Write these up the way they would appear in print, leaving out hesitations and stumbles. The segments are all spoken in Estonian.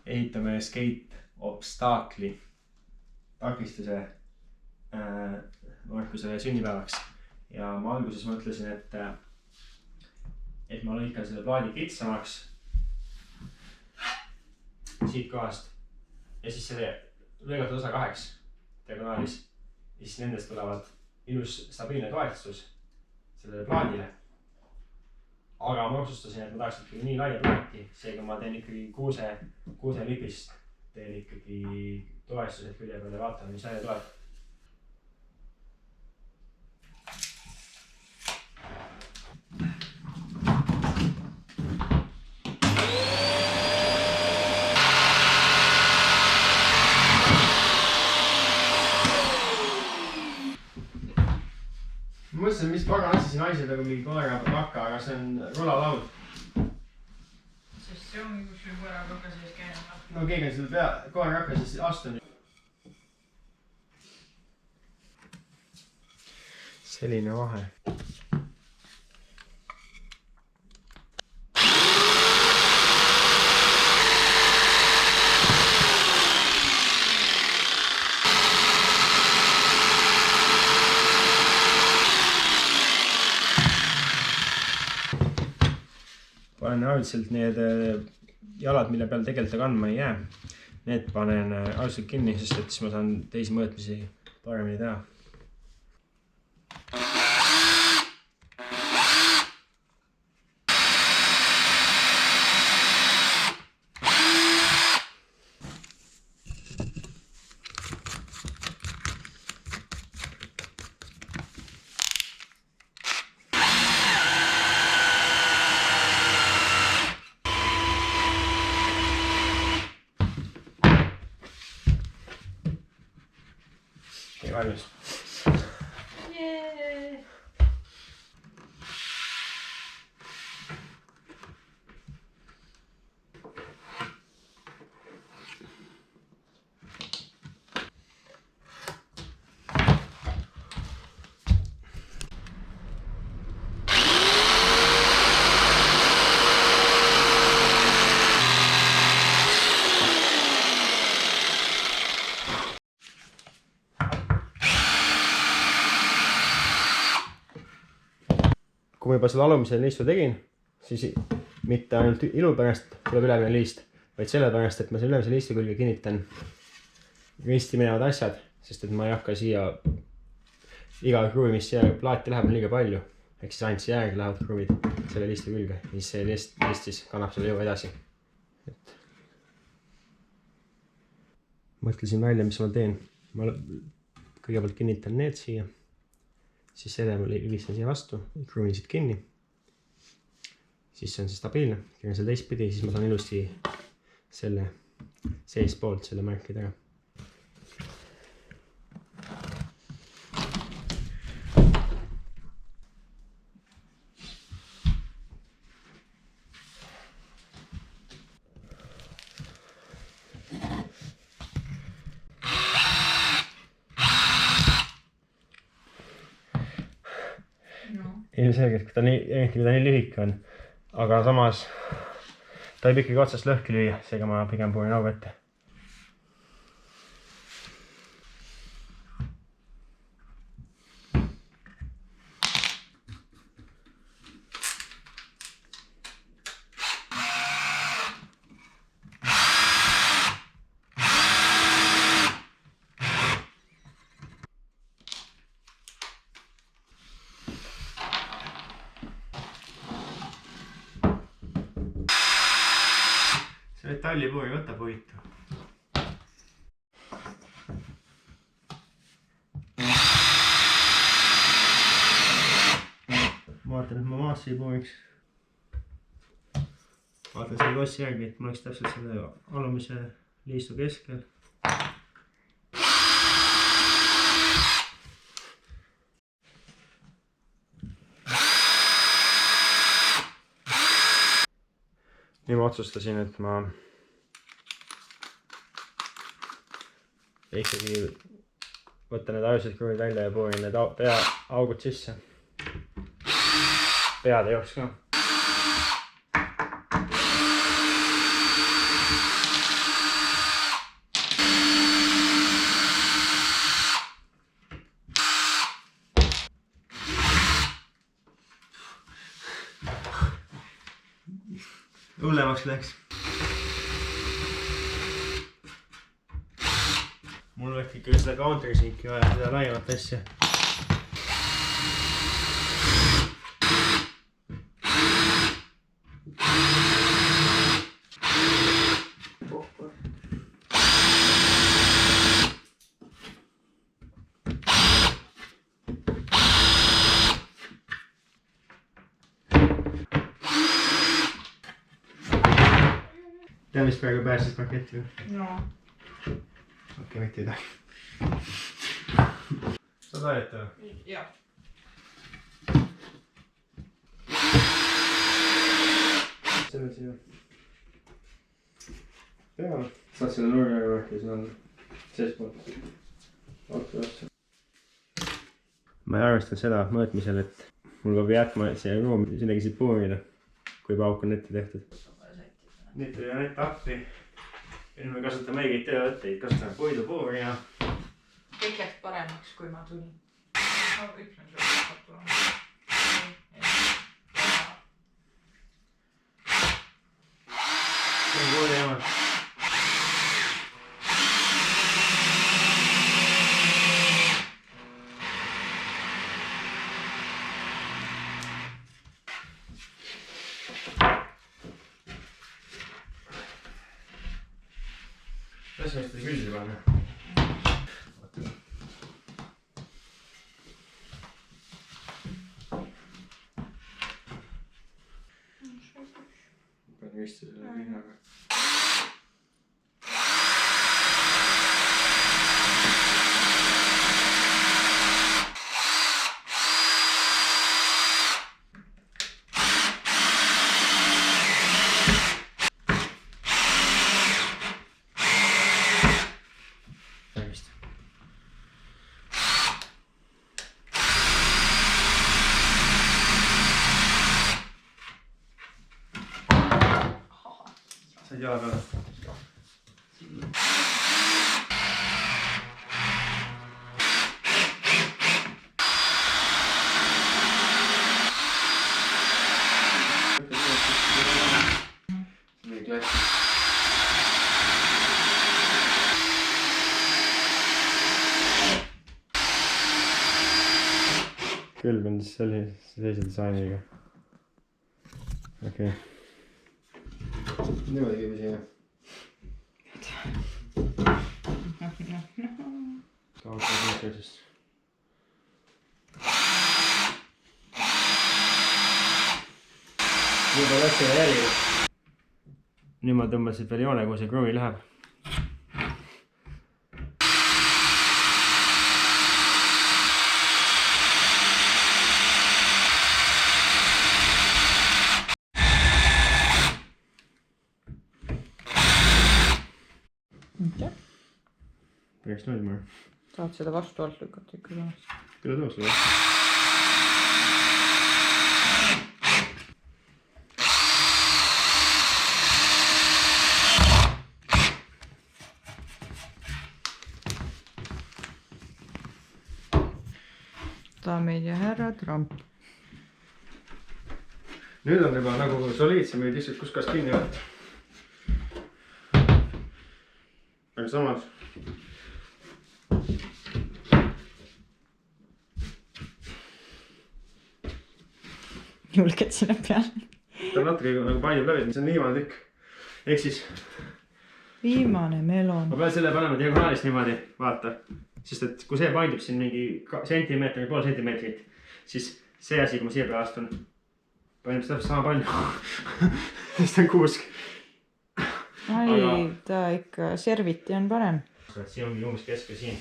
ehitame skate obstaakli takistuse Markusele sünnipäevaks. Ja ma alguses mõtlesin, et ma lõikan selle plaadi kitsamaks siit kohast ja siis selle lõigatud osa 2 diagonaalis ja siis nendest tulevad ilus stabiilne toetustus sellele plaadile. Aga ma otsustasin, et ma tahaks ikkagi nii laia plaati, seega ma teen ikkagi kuuse lipist teen ikkagi toestused külje peale ja vaatame, mis välja tuleb. Ma mõtlesin, mis pagan asja siin naised nagu mingi koerapaka, aga see on rolalaud. Sest see ongi kuskil koerapaka sees käinud. No keegi on seda koerapaka sees astunud. Selline vahe. Panen audselt need jalad, mille peal tegelikult kandma ei jää. Need panen audselt kinni, sest et siis ma saan teisi mõõtmisi paremini teha. Valmis. Jee! Kui ma juba selle alumise liistu tegin, siis mitte ainult ilu pärast tuleb ülemine liist, vaid selle pärast, et ma selle ülemise liistu külge kinnitan risti minevad asjad, sest et ma ei hakka siia iga kruvi, mis siia plaati läheb, on liiga palju. Ehk siis ainult siia järgi lähevad kruvid selle liistu külge, mis see liist siis kannab selle jõu edasi. Mõtlesin välja, mis ma teen. Ma kõigepealt kinnitan need siia. Siis selle ma listan siia vastu, kruvin siit kinni. Siis see on siis stabiilne, kirjan selle teistpidi, siis ma saan ilusti selle sees poolt selle märkida ära. Ilmselgelt, kui ta nii lühike on, aga samas ta võib ikkagi otsast lõhki lüüa, seega ma pigem puurin augu ette. See metallipuur ei võta puitu. Ma vaatan, et ma maasse ei puuriks. Vaatan selle kossi järgi, et ma oleks täpselt selle alumise liistu keskel. Nii ma otsustasin, et ma ikkagi võtan need ajulised kruvid välja ja puurin need augud sisse. Pead ei jooks ka. hullemaks läks. mul oleks ikka seda countersinki vaja, seda laiemat asja. Tead, mis praegu päästis paketti või? No. Okei, mitte ei taha. Saad aidata või? Jah. Selle siia peale. Saad selle nurga juurde ja siin on seespoolt. Otsa otsa. Ma ei arvestanud seda mõõtmisel, et mul peab jätma siia ruumi sinagi siit puurida, kui pauk on netti tehtud. Nüüd tuli nett appi. Ja nüüd me kasutame õigeid töövõtteid, kasutame puidupuuri ja... Kõik läks paremaks, kui ma tulin. Ma ütlen sulle, et saab tulema. See on kooli jamad. Las me seda külge panna. Pean vist selle linnaga. Said jala peale. See oli klass. Külg on siis sellise disainiga. Okei. Niimoodi käib siia. Kaotab mõtlusest. Nüüd on asja järgi. Nüüd ma tõmbasin veel joone, kui see kruvi läheb. Mitte? Peaks nõudma. Tahad seda vastu alt lükata ikka tõenäoliselt? Küll tõus või? Daamid ja härrad, ramp. Nüüd on juba nagu soliidsem või lihtsalt kus kas kinni võtta. Aga samas Julged sinna peale. ta on natuke nagu painub läbi, see on viimane tükk. Ehk siis Viimane melon. ma pean selle panema diagonaalist niimoodi, vaata. Sest et kui see paindub siin mingi sentimeetri, pool sentimeetrit, siis see asi, kui ma siia peale astun, paindub täpselt sama palju. Sest on kuusk. Ai, ta ikka serviti on parem. Siin ongi umbes keskel siin.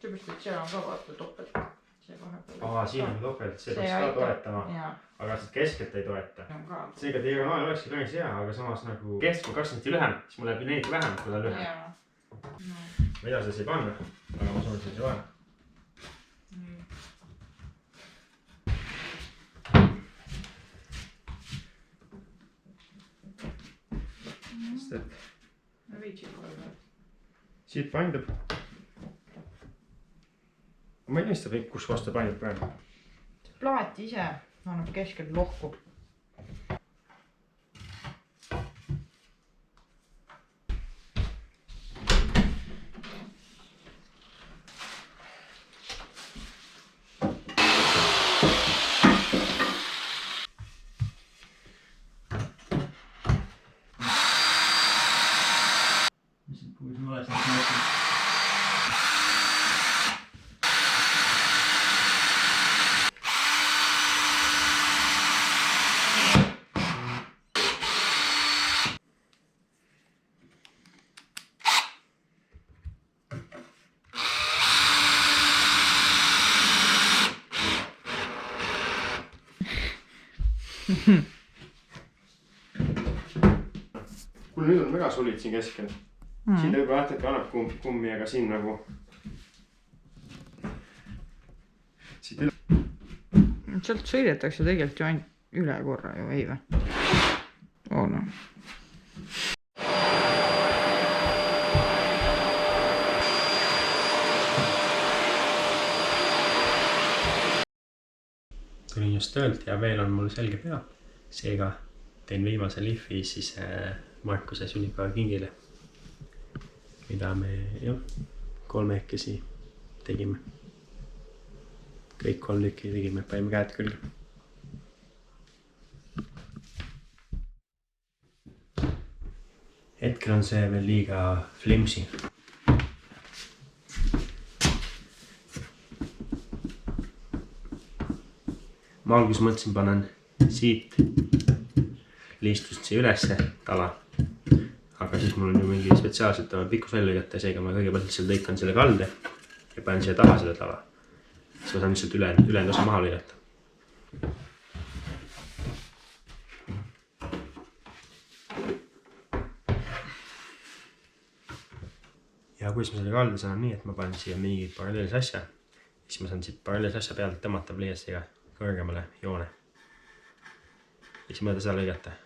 Seepärast, et seal on ka vaata topelt. Siin on topelt, see peaks ka toetama. Aga seda keskelt ei toeta. Seega diagonaal olekski päris hea, aga samas nagu keskel 2 cm lühem, siis mul läheb neid vähem, kui ta lühem. Ma ei taha seda siia panna, aga ma suun siin vaja. Sest et siit paindub. Ma ei mõista kõik, kus kohas ta paindub praegu. Plaat ise annab keskelt lohku. Kuhu see vales näitab? Kuule, nüüd on väga solid siin keskel. Siin ta juba vahtake annab kummi, aga siin nagu... Siit üle... Sealt sõidetakse tegelikult ju ainult üle korra ju, ei või? Oo, no. Tulin just töölt ja veel on mul selge pea. Seega teen viimase lihvi siis Markuse sünnipäeva kingile, mida me kolmekesi tegime. Kõik 3 tükki tegime, panime käed külge. Hetkel on see veel liiga flimsi. Ma alguses mõtlesin, panen siit liistust siia ülesse tala. Aga siis mul on ju mingi spetsiaalselt pikkus välja lõigata ja seega ma kõigepealt lihtsalt lõikan selle kalde ja panen siia taha selle tala. Siis ma saan lihtsalt ülejäänud osa maha lõigata. Ja kuidas ma selle kalde saan nii, et ma panen siia mingi paralleelse asja. Siis ma saan siit paralleelse asja pealt tõmmata pliiatsiga kõrgemale joone. Ja siis mõelda seda lõigata.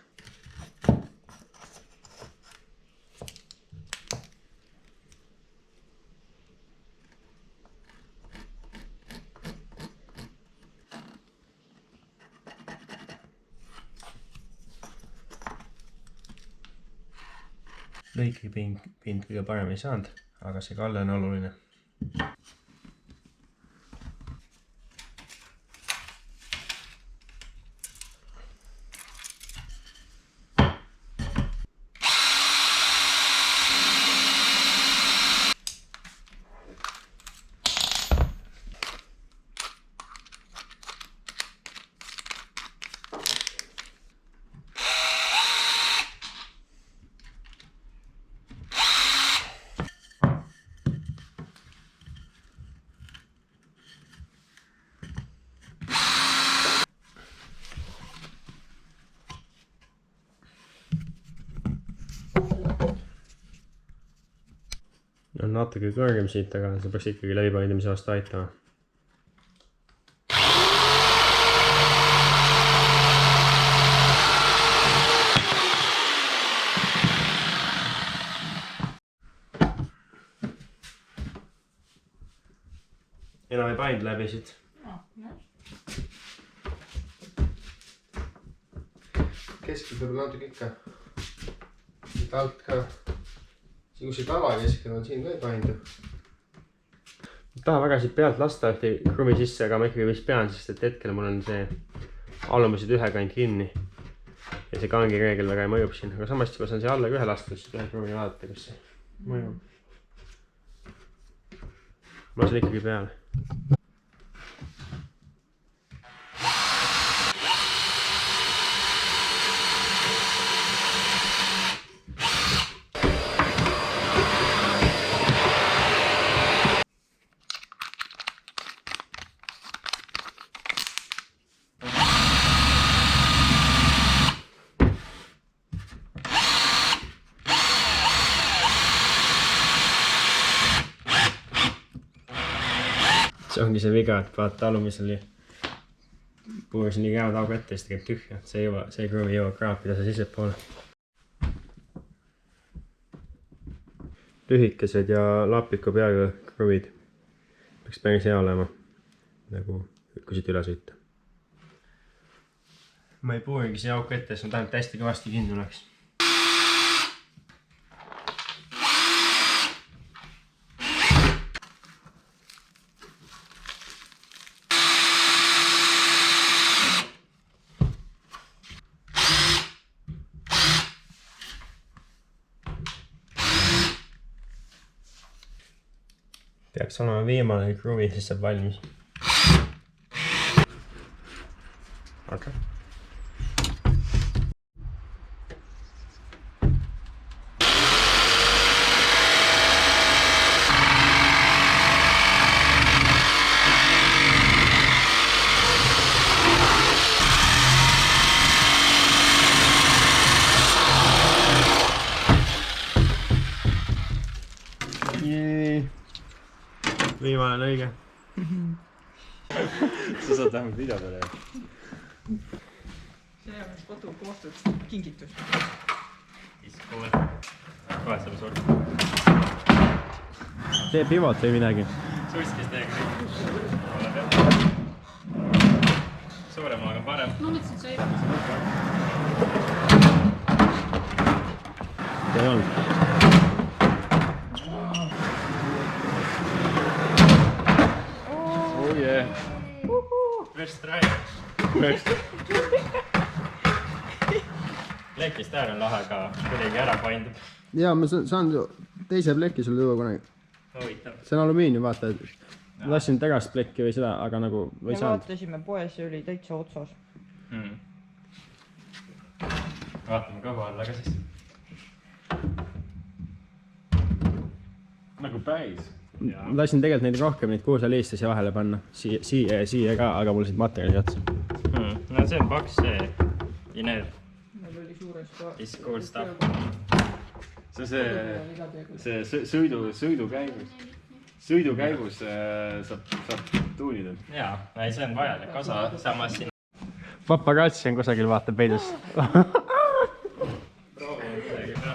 Lõiki pind kõige parem ei saanud, aga see kalle on oluline. On natuke kõrgem siit, aga see peaks ikkagi läbipaindamise vastu aitama. Enam ei paindu läbi siit. Keskelt võib-olla natuke ikka. Siit alt ka. Kui see tala keskel on, siin ka ei paindu. Ma tahan väga siit pealt lasta ühte krumi sisse, aga ma ikkagi vist pean, sest et hetkel mul on see alumised ühe kand kinni. Ja see kangi reegel väga ei mõjub siin. Aga samast ma saan siia alla ka ühe lasta, siis ühe krumi vaadata, kus see mõjub. Ma saan ikkagi peale. See ongi see viga, et vaata alumisel puuris nii käevad augu ette ja siis ta käib tühja. See krumi jõuab kraapida see sised poole. Lühikesed ja lapiku peaga kruvid peaks päris hea olema, nagu kui siit üle sõita. Ma ei puurigi siia auku ette, siis ma tahan, et hästi kõvasti kinni oleks. peaks olema viimane kruvi, siis saab valmis. Okay. Viimane lõige. Sa saad vähemalt video peale. See on kodu koostööd kingitus. Iskool. Kohe selle sort. Tee pivot või midagi. Suskis teega kõik. Suuremaga on parem. Ma mõtlesin, et sa ei Ei olnud. Oh yeah. First try. Lekist äär on lahe ka, kuidagi ära paindub. Jaa, ma saan teise pleki sulle tuua kunagi. Huvitav. See on alumiinium, vaata. Lasin terast plekki või seda, aga nagu või me saanud. vaatasime poes ja oli täitsa otsas. Vaatame kõhu alla ka siis. Nagu päis. Ma tahtsin tegelikult neid rohkem, neid kuusaliiste siia vahele panna. Siia ka, aga mul siit materjali otsa. No see on paks see. Ja need meil oli suures ka... is cool stuff. See sõidu käigus saab tuunida. Jaa, see on vajalik osa samas siin. Papagatsi on kusagil vaata peidus. Proovime midagi ka.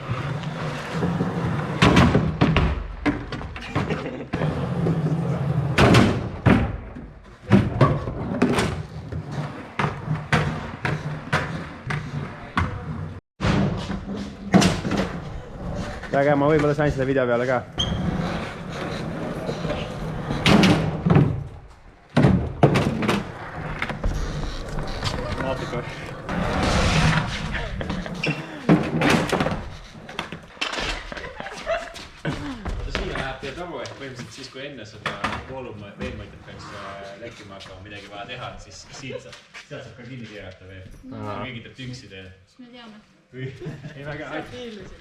Väga, ma võib-olla sain seda video peale ka. Natuke. Siia läheb teie tavu, et põhimõtteliselt siis, kui enne seda voolumaid veelmõitet peaks lekkima hakkama, midagi vaja teha, siis sealt saab ka kinni keerata veel. Keegi teeb tünksi teed. Siis me teame. Ei väga. Sa keelusid.